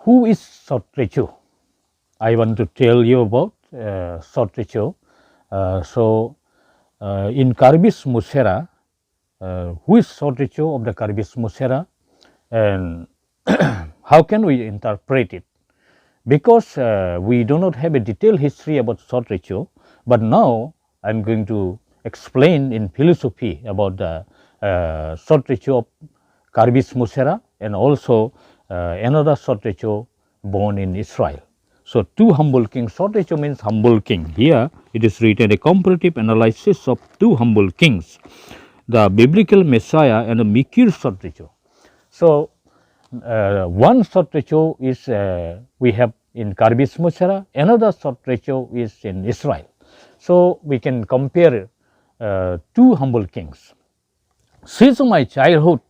Who is Sot Recho? I want to tell you about Sot Recho. In KARBI's Musera, who is Sot Recho of the KARBI's Musera, and how can we interpret it? Because we do not have a detailed history about Sot Recho, but now I am going to explain in philosophy about the Sot Recho of KARBI's Musera and also another Sot Recho born in Israel. So, two humble kings. Sot Recho means humble king. Here it is written a comparative analysis of two humble kings, the biblical Messiah and the Mikir Sot Recho. So, one Sot Recho is we have in KARBI's Musera, another Sot Recho is in Israel. So, we can compare two humble kings. Since my childhood,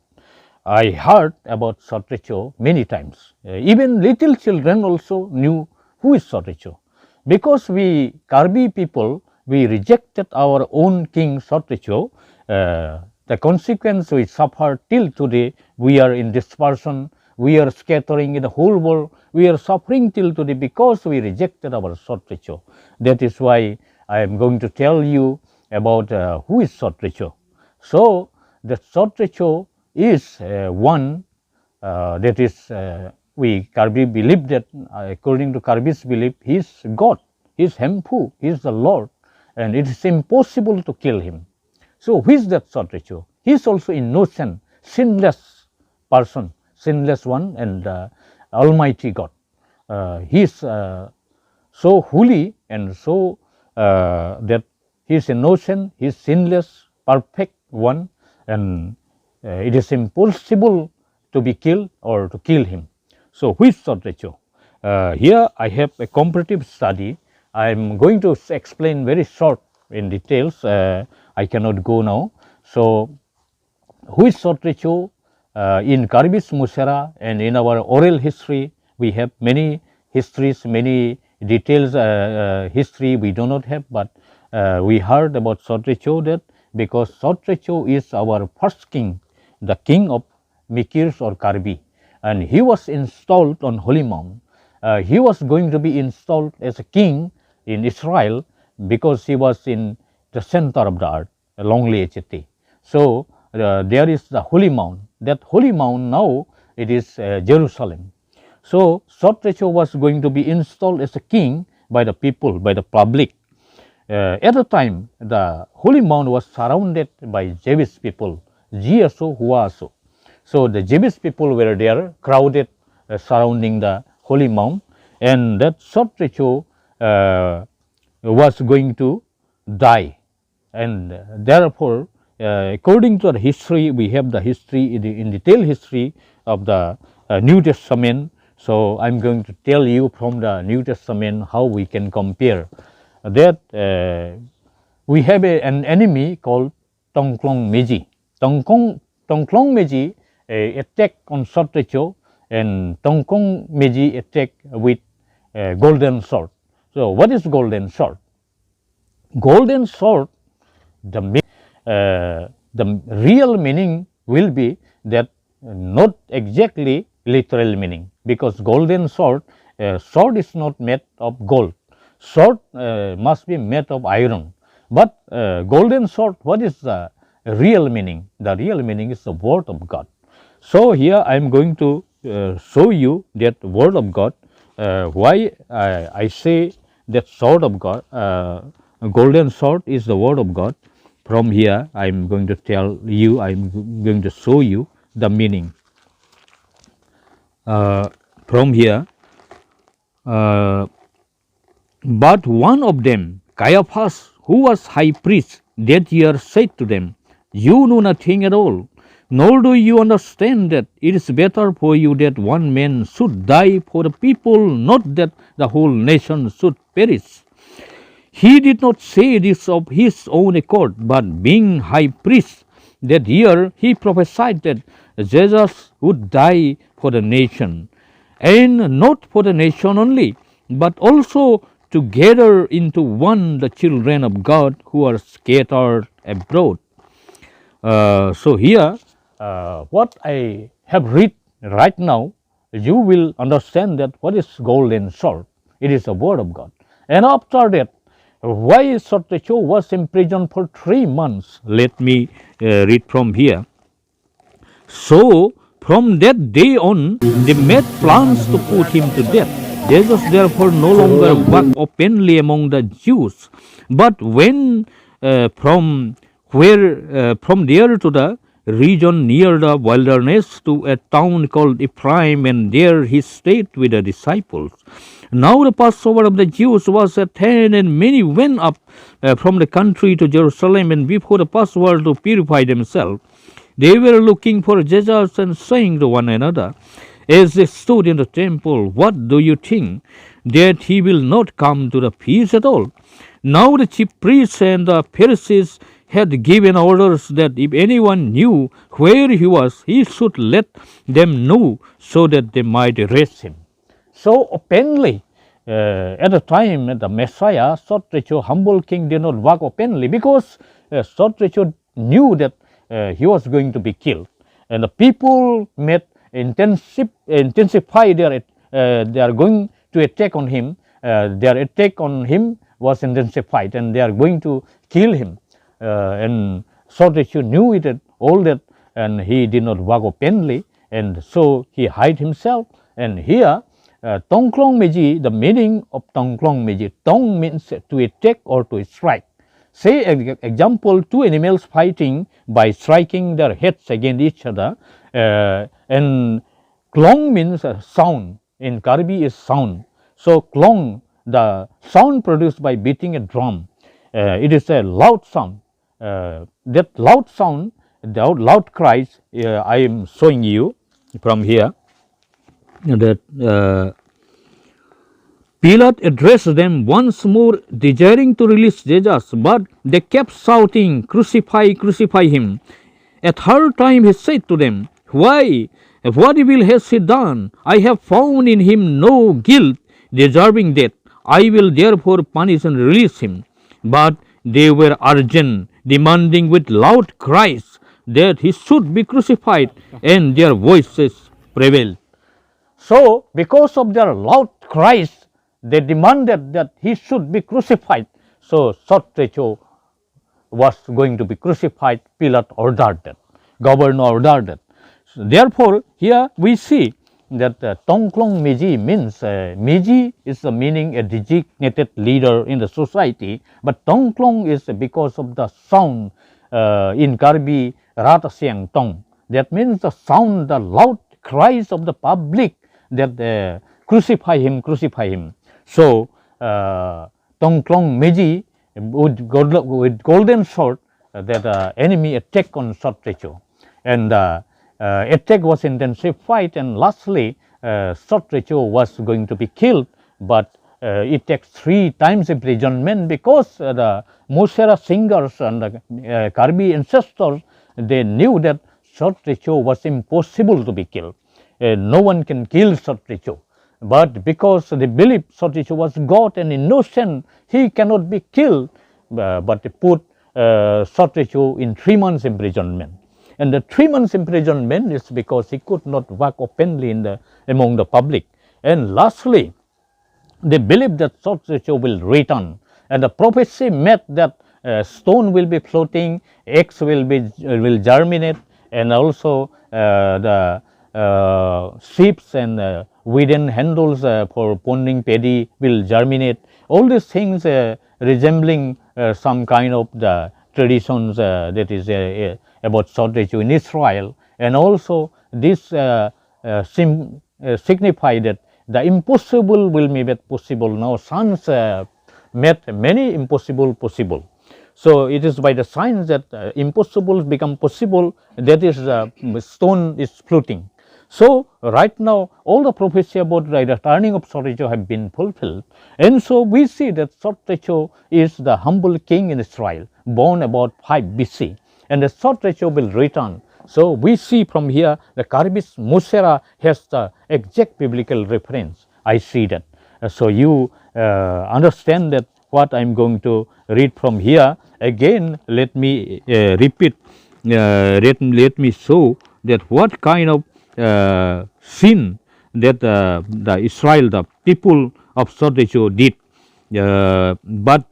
I heard about Sot Recho many times. Even little children also knew who is Sot Recho. Because we KARBI people, we rejected our own king Sot Recho. The consequence we suffer till today. We are in dispersion, we are scattering in the whole world, we are suffering till today because we rejected our Sot Recho. That is why I am going to tell you about who is Sot Recho. So, the Sot Recho is one that is we KARBI believe that according to KARBI's belief, he is God, he is Hempu, he is the Lord, and it is impossible to kill him. So, who is that Sot Recho? He is also innocent, sinless person, sinless one, and Almighty God. He is so holy and so that he is innocent, he is sinless, perfect one, and it is impossible to be killed or to kill him. So, who is Sot Recho? Here I have a comparative study. I am going to explain very short in details. I cannot go now. So, who is Sot Recho? In KARBI's Musera and in our oral history, we have many histories, many details history we do not have, but we heard about Sot Recho that because Sot Recho is our first king, the king of Mikirs or KARBI, and he was installed on Holy Mount. He was going to be installed as a king in Israel because he was in the center of the earth, Lonely HT. So, there is the Holy Mount. That Holy Mount now it is Jerusalem. So, Sot Recho was going to be installed as a king by the people, by the public. At the time, the Holy Mount was surrounded by Jewish people, Jiaso, Huaso. So, the Jewish people were there, crowded surrounding the Holy Mount, and that Sot Recho was going to die. And therefore, according to the history, we have the history, in detailed history of the New Testament. So, I am going to tell you from the New Testament how we can compare that. We have an enemy called Tongklong Meji. Tongklong Meji attack on Sot Recho, and Tongklong Meji attack with golden sword. So, what is golden sword? Golden sword, the real meaning will be that not exactly literal meaning, because golden sword, sword is not made of gold, sword must be made of iron. But golden sword, what is the real meaning? The real meaning is the word of God. So, here I am going to show you that word of God. Why I say that sword of God, golden sword is the word of God. From here I am going to tell you, I am going to show you the meaning. From here, but one of them, Caiaphas, who was high priest that year, said to them, "You know nothing at all, nor do you understand that it is better for you that one man should die for the people, not that the whole nation should perish." He did not say this of his own accord, but being high priest that year, he prophesied that Jesus would die for the nation, and not for the nation only, but also to gather into one the children of God who are scattered abroad. So here, what I have read right now, you will understand that what is golden sword. It is the word of God. And after that, why Sot Recho was imprisoned for 3 months? Let me read from here. So from that day on, they made plans to put him to death. Jesus therefore no longer walked openly among the Jews, but went from there to the region near the wilderness to a town called Ephraim, and there he stayed with the disciples. Now the Passover of the Jews was at hand, and many went up from the country to Jerusalem, and before the Passover to purify themselves. They were looking for Jesus and saying to one another, as they stood in the temple, what do you think? That he will not come to the feast at all? Now the chief priests and the Pharisees had given orders that if anyone knew where he was, he should let them know so that they might arrest him. So openly, at the time the Messiah, Sot Recho, humble king, did not walk openly because Sot Recho knew that he was going to be killed, and the people made intensify their they are going to attack on him. Their attack on him was intensified, and they are going to kill him. And Sot Recho knew it all that, and he did not walk openly, and so he hid himself. And here, Tongklong Meji, the meaning of Tongklong Meji, Tong means to attack or to strike. Say, example, 2 animals fighting by striking their heads against each other, and klong means sound. In KARBI is sound. So klong, the sound produced by beating a drum, it is a loud sound. That loud sound, the loud cries, I am showing you from here, that Pilate addressed them once more, desiring to release Jesus, but they kept shouting, crucify, crucify him. A third time he said to them, why? What evil has he done? I have found in him no guilt deserving death. I will therefore punish and release him. But they were urgent, demanding with loud cries that he should be crucified, and their voices prevailed. So, because of their loud cries, they demanded that he should be crucified. So, Sot Recho was going to be crucified. Pilate ordered that. Governor ordered that. So, therefore, here we see that Tongklong Meji means, Meji is the meaning a designated leader in the society, but Tongklong is because of the sound in KARBI, Rat Siang Tong. That means the sound, the loud cries of the public that crucify him, crucify him. So, Tongklong Meji with golden sword, that enemy attack on Sot Recho, and attack was intensified, and lastly Sot Recho was going to be killed, but it takes 3 times imprisonment because the Musera singers and the KARBI ancestors, they knew that Sot Recho was impossible to be killed. No one can kill Sot Recho. But because they believe Sot Recho was God and innocent, he cannot be killed. But they put Sot Recho in 3 months imprisonment. And the 3 months imprisonment is because he could not walk openly among the public. And lastly, they believe that Sot Recho will return. And the prophecy meant that stone will be floating, eggs will germinate, and also the sheeps and wooden handles for pounding paddy will germinate. All these things resembling some kind of the traditions that is about Sot Recho in Israel, and also this signify that the impossible will be made possible. Now science made many impossible possible. So it is by the science that impossible become possible, that is stone is floating. So right now all the prophecy about the returning of Sot Recho have been fulfilled, and so we see that Sot Recho is the humble king in Israel, born about 5 BC, and the Sot Recho will return. So we see from here the KARBI's Musera has the exact biblical reference. I see that. So you understand that what I am going to read from here. Again, let me repeat, let me show that what kind of sin that the Israel, the people of Sot Recho did. But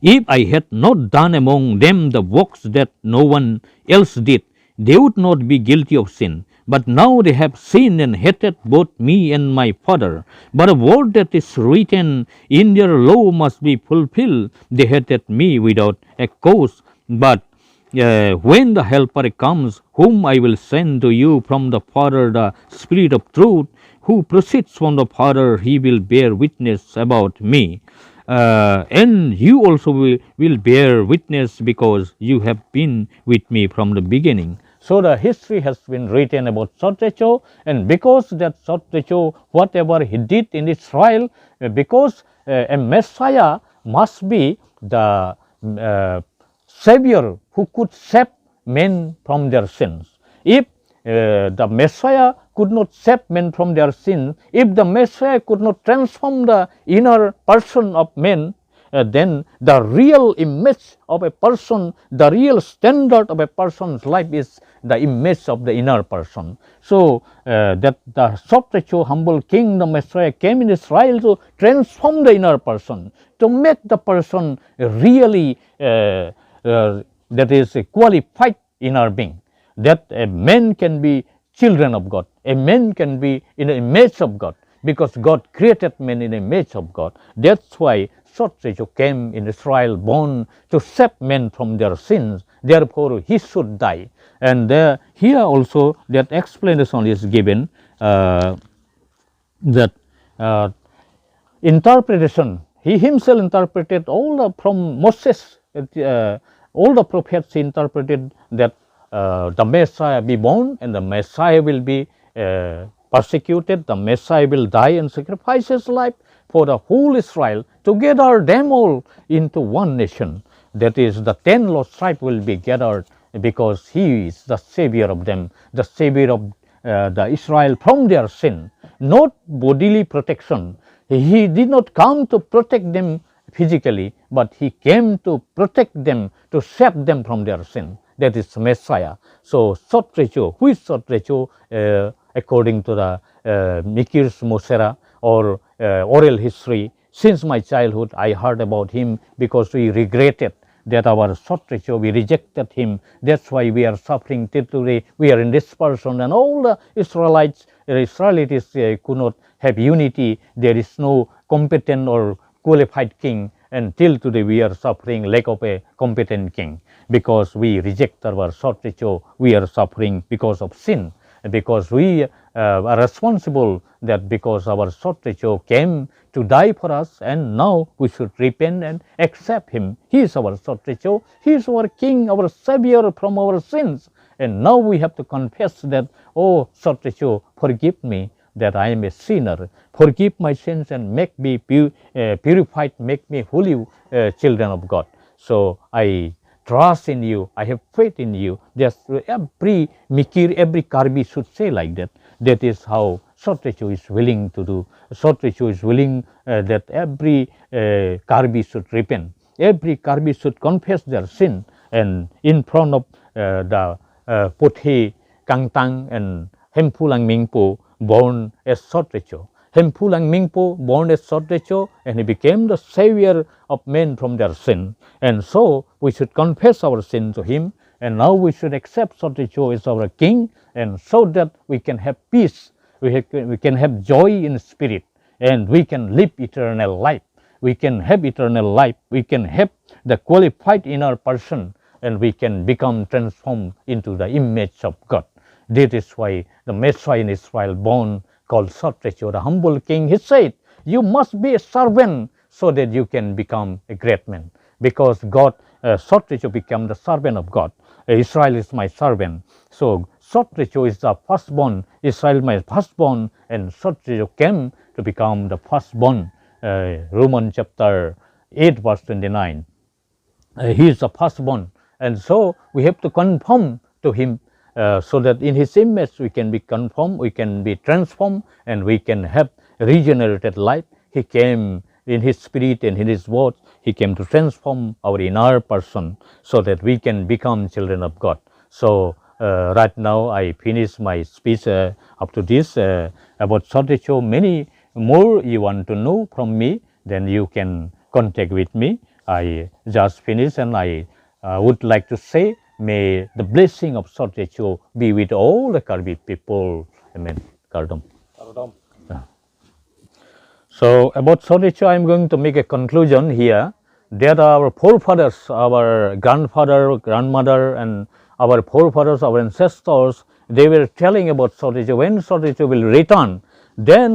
if I had not done among them the works that no one else did, they would not be guilty of sin. But now they have sinned and hated both me and my Father. But a word that is written in their law must be fulfilled. They hated me without a cause. But when the Helper comes, whom I will send to you from the Father, the Spirit of truth, who proceeds from the Father, he will bear witness about me. And you also will bear witness because you have been with me from the beginning. So the history has been written about Sot Recho, and because that Sot Recho, whatever he did in Israel, because a Messiah must be the Savior who could save men from their sins. If the Messiah could not save men from their sins, if the Messiah could not transform the inner person of men, then the real image of a person, the real standard of a person's life is the image of the inner person. So that the Sot Recho humble king, the Messiah, came in Israel to transform the inner person, to make the person really that is a qualified inner being, that a man can be children of God, a man can be in the image of God, because God created man in the image of God. That's why Sot Recho came in Israel, born to save men from their sins. Therefore, he should die. And here also that explanation is given, that interpretation. He himself interpreted from Moses, all the prophets interpreted that the Messiah be born and the Messiah will be persecuted, the Messiah will die and sacrifice his life for the whole Israel, to gather them all into one nation. That is, the 10 lost tribes will be gathered because he is the Savior of them, the Savior of the Israel from their sin, not bodily protection. He did not come to protect them physically, but he came to protect them, to save them from their sin. That is Messiah. So Sot Recho, who is Sot Recho, according to the Mikir's Mosera or oral history, since my childhood I heard about him because we regretted that our Sot Recho, we rejected him. That's why we are suffering till today. We are in dispersion, and all the Israelites could not have unity. There is no competent or qualified king, and till today we are suffering lack of a competent king because we reject our Sot Recho. We are suffering because of sin, because we are responsible, that because our Sot Recho came to die for us, and now we should repent and accept him. He is our Sot Recho. He is our king, our savior from our sins. And now we have to confess that, oh Sot Recho, forgive me that I am a sinner. Forgive my sins and make me purified, make me holy children of God. So I trust in you, I have faith in you. Just every Mikir, every KARBI should say like that. That is how Sot Recho is willing to do. Sot Recho is willing that every KARBI should repent. Every KARBI should confess their sin, and in front of the Pothe Kangtang and Hempulang Mingpo, born as Sot Recho. Hempulang Mingpo, born as Sot Recho, and he became the savior of men from their sin. And so we should confess our sin to him, and now we should accept Sot Recho as our king, and so that we can have peace, we can have joy in spirit, and we can live eternal life. We can have eternal life. We can have the qualified inner person, and we can become transformed into the image of God. That is why the Messiah in Israel, born called Sot Recho, the humble king, he said, you must be a servant so that you can become a great man. Because God, Sot Recho became the servant of God. Israel is my servant. So Sot Recho is the firstborn. Israel my firstborn, and Sot Recho came to become the firstborn. Romans chapter 8 verse 29. He is the firstborn, and so we have to conform to him, so that in his image we can be conformed, we can be transformed, and we can have regenerated life. He came in his spirit and in his words. He came to transform our inner person so that we can become children of God. So right now I finish my speech up to this about Sot Recho. Many more you want to know from me, then you can contact with me. I just finished, and I would like to say, may the blessing of Sot Recho be with all the KARBI people. Amen. Kardom. So about Sot Recho, I am going to make a conclusion here that our forefathers, our grandfather, grandmother, and our forefathers, our ancestors, they were telling about Sot Recho. When Sot Recho will return, then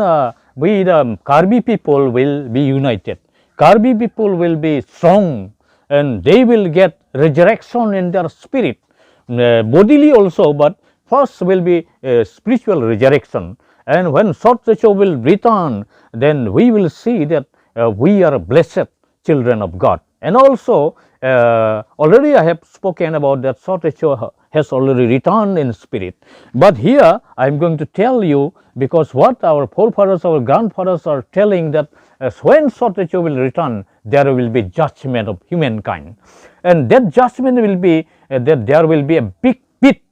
we, the KARBI people, will be united. KARBI people will be strong, and they will get resurrection in their spirit, bodily also, but first will be spiritual resurrection. And when Sot Recho will return, then we will see that we are blessed children of God. And also, already I have spoken about that Sot Recho has already returned in spirit. But here I am going to tell you, because what our forefathers, our grandfathers are telling, that when Sot Recho will return, there will be judgment of humankind. And that judgment will be that there will be a big pit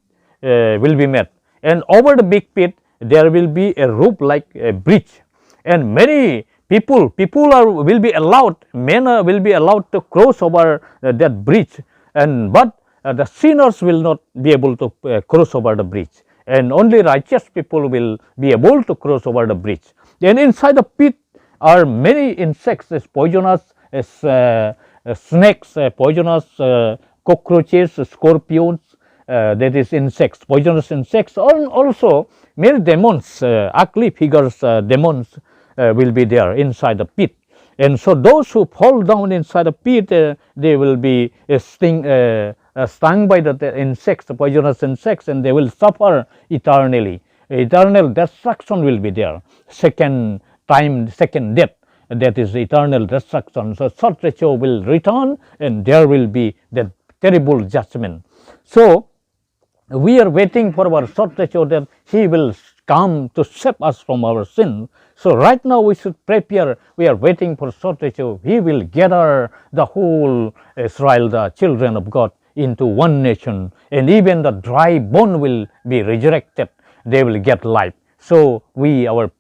will be made. And over the big pit, there will be a roof like a bridge, and many people will be allowed, men will be allowed to cross over that bridge, and but the sinners will not be able to cross over the bridge, and only righteous people will be able to cross over the bridge. And inside the pit are many insects, poisonous snakes, poisonous cockroaches, scorpions, that is insects, poisonous insects. Also many demons, ugly figures, demons will be there inside the pit. And so those who fall down inside the pit, they will be stung by the insects, the poisonous insects, and they will suffer eternally. Eternal destruction will be there. Second death, that is eternal destruction. So Sot Recho will return, and there will be that terrible judgment. So we are waiting for our Sot Recho, that he will come to save us from our sin. So right now we should prepare. We are waiting for Sot Recho. He will gather the whole Israel, the children of God, into one nation, and even the dry bone will be resurrected. They will get life. So we are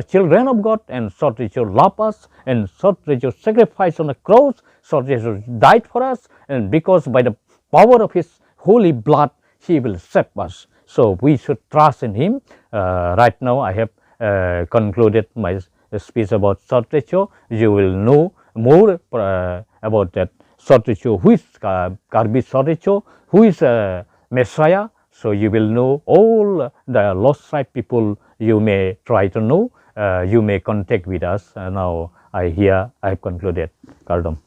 children of God, and Sot Recho love us, and Sot Recho sacrificed on the cross. Sot Recho died for us, and because by the power of his holy blood, he will save us. So we should trust in him. Right now I have concluded my speech about Sot Recho. You will know more about that Sot Recho, who is KARBI Sot Recho, who is Messiah. So you will know all the lost tribe people. You may try to know. You may contact with us. Now I have concluded. Kardom.